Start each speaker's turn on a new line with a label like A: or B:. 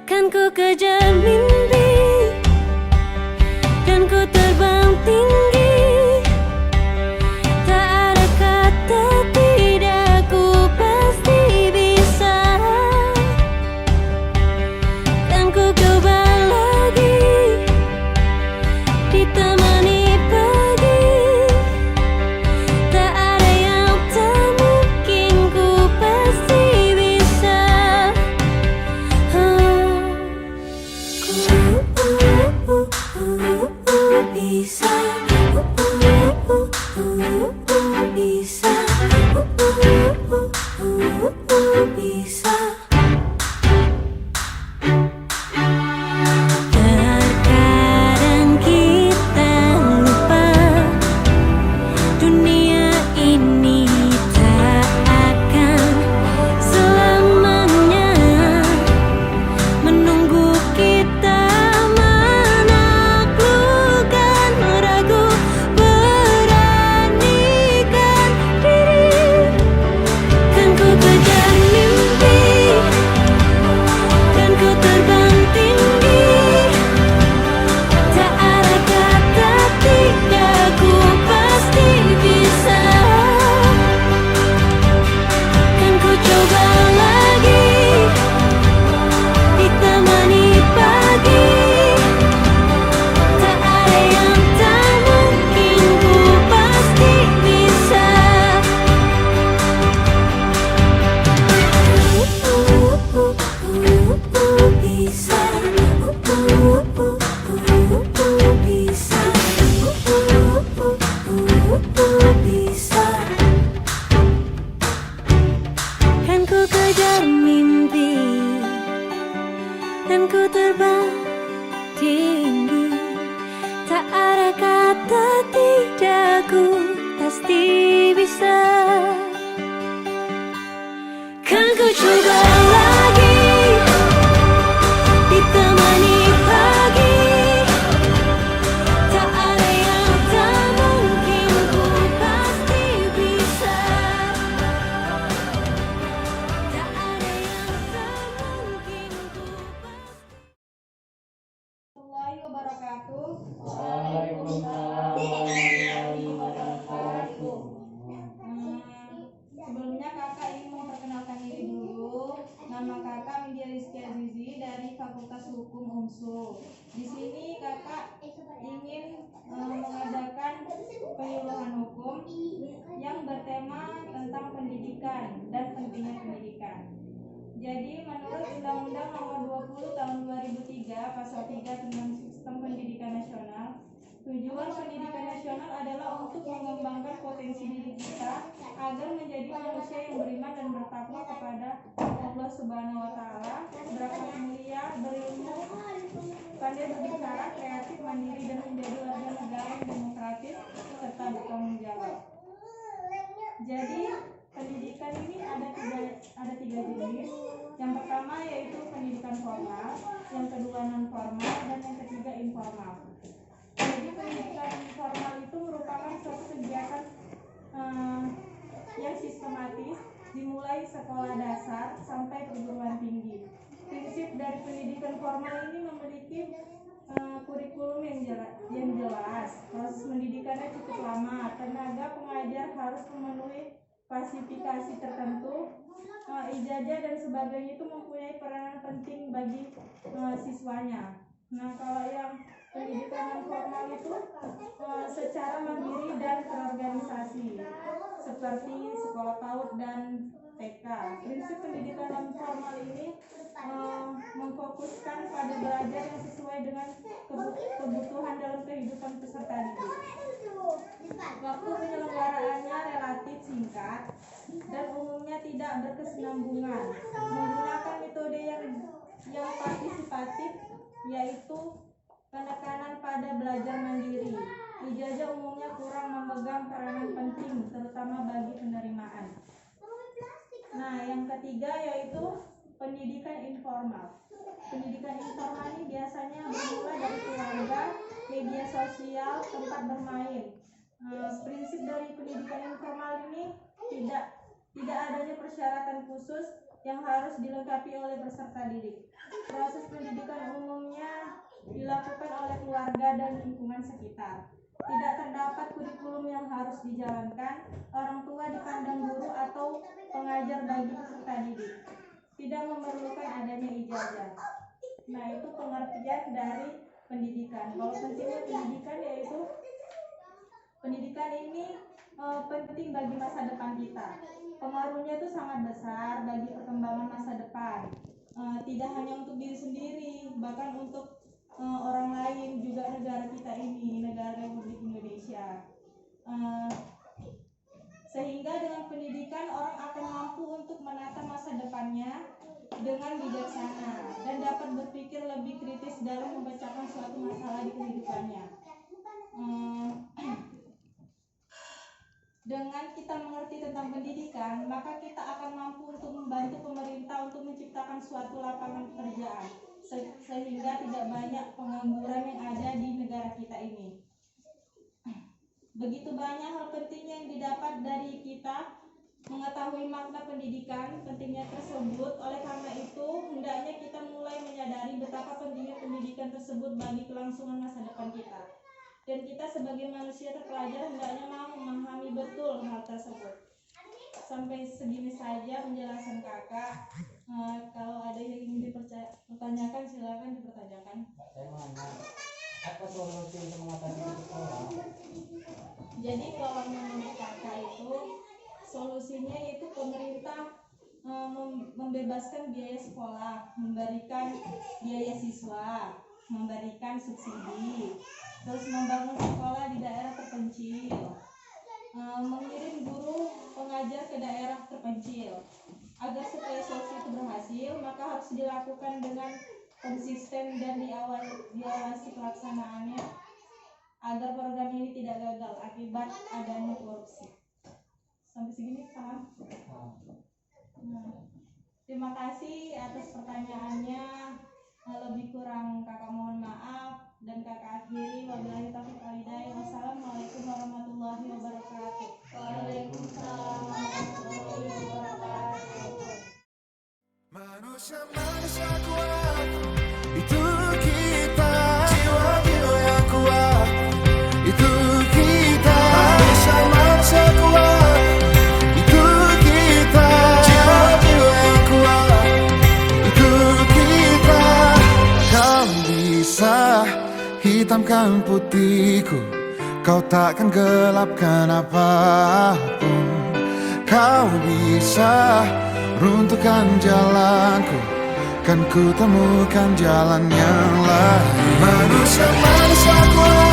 A: Kan ku kejar mimpi dan ku terbang tinggi. Tak ada kata tidak, ku pasti bisa. Kan ku coba lagi, ditemani pagi. Tak ada yang tak mungkin, ku pasti bisa. Bisa, bisa, bisa. Terkadang kita lupa dunia ini tak akan selamanya menunggu kita. Kan ku kejar mimpi dan ku terbang tinggi. Tak ada kata tidak, ku pasti bisa. Kan ku coba lagi, ditemani pagi. Tak ada yang tak mungkin, ku pasti bisa. Tak ada yang tak mungkin, ku pasti.
B: Warahmatullahi wabarakatuh.
C: Waalaikumsalam warahmatullahi wabarakatuh.
B: Sebelumnya kakak ingin memperkenalkan diri dulu. Nama kakak Widya Rizky Azizi dari Fakultas Hukum UNSU. Di sini kakak ingin mengadakan penyuluhan hukum yang bertema tentang pendidikan dan pentingnya pendidikan. Jadi menurut Undang-Undang Nomor 20 Tahun 2003 Pasal 3 tentang Sistem Pendidikan Nasional, tujuan pendidikan nasional adalah untuk mengembangkan potensi diri kita agar menjadi manusia yang beriman dan bertakwa kepada Allah Subhanahu wa Ta'ala, berakhlak mulia, berilmu, pandai berbicara, kreatif, mandiri, dan menjadi warga negara yang demokratis serta bertanggung jawab. Jadi pendidikan ini ada tiga jenis. Yang pertama yaitu pendidikan formal, yang kedua non formal, dan yang ketiga informal. Jadi pendidikan formal itu merupakan suatu kegiatan yang sistematis dimulai sekolah dasar sampai perguruan tinggi. Prinsip dari pendidikan formal ini memiliki kurikulum yang jelas. Proses pendidikannya cukup lama. Tenaga pengajar harus memenuhi klasifikasi tertentu. Ijazah dan sebagainya itu mempunyai peranan penting bagi siswanya. Nah, kalau yang pendidikan non formal itu secara mandiri dan terorganisasi seperti sekolah PAUD dan TK. Prinsip pendidikan non formal ini memfokuskan pada belajar yang sesuai dengan kebutuhan dalam kehidupan peserta didik. Waktu penyelenggaraannya relatif singkat dan umumnya tidak berkesinambungan, menggunakan metode yang partisipatif, yaitu penekanan pada belajar mandiri. Ijazah umumnya kurang memegang peranan penting, terutama bagi penerimaan. Nah, yang ketiga yaitu pendidikan informal. Pendidikan informal ini biasanya bermula dari keluarga, media sosial, tempat bermain. Prinsip dari pendidikan informal ini tidak Tidak adanya persyaratan khusus yang harus dilengkapi oleh peserta didik. Proses pendidikan umumnya dilakukan oleh keluarga dan lingkungan sekitar. Tidak terdapat kurikulum yang harus dijalankan. Orang tua dipandang guru atau pengajar bagi peserta didik. Tidak memerlukan adanya ijazah. Nah, itu pengertian dari pendidikan. Kalau pentingnya pendidikan yaitu pendidikan ini penting bagi masa depan kita. Pengaruhnya itu sangat besar bagi perkembangan masa depan. Tidak hanya untuk diri sendiri, bahkan untuk orang lain, juga negara kita ini, negara Republik Indonesia. Sehingga dengan pendidikan orang akan mampu untuk menata masa depannya dengan bijaksana dan dapat berpikir lebih kritis dalam memecahkan suatu masalah di kehidupannya. Dengan kita mengerti tentang pendidikan, maka kita akan mampu untuk membantu pemerintah untuk menciptakan suatu lapangan pekerjaan, sehingga tidak banyak pengangguran yang ada di negara kita ini. Begitu banyak hal penting yang didapat dari kita mengetahui makna pendidikan, pentingnya tersebut. Oleh karena itu, hendaknya kita mulai menyadari betapa pentingnya pendidikan tersebut bagi kelangsungan masa depan kita. Dan kita sebagai manusia terpelajar hendaknya mau memahami betul hal tersebut. Sampai segini saja penjelasan kakak. Kalau ada yang ingin dipertanyakan, silakan dipertanyakan.
C: Saya mau nanya, apa solusi untuk mengatasi sekolah?
B: Jadi kalau menurut kakak itu solusinya itu pemerintah membebaskan biaya sekolah, memberikan biaya siswa, memberikan subsidi, terus membangun sekolah di daerah terpencil, mengirim guru pengajar ke daerah terpencil. Agar supaya solusi itu berhasil, maka harus dilakukan dengan konsisten dan diawasi pelaksanaannya agar program ini tidak gagal akibat adanya korupsi. Sampai segini paham? Terima kasih atas pertanyaannya. Lebih kurang kakak mohon maaf dan kakak akhiri. Wabillahi taufiq wal hidayah. Wassalamualaikum warahmatullahi wabarakatuh. Waalaikumsalam warahmatullahi wabarakatuh.
D: Manusia kuat, itu kita. Jiwa-jiwa yang kuat, itu kita. Manusia kuat, itu kita. Jiwa-jiwa yang kuat, itu kita. Kau bisa hitamkan putihku, kau takkan gelapkan apapun. Kau bisa runtuhkan jalanku, kan ku temukan jalan yang lain. Manusia kuat.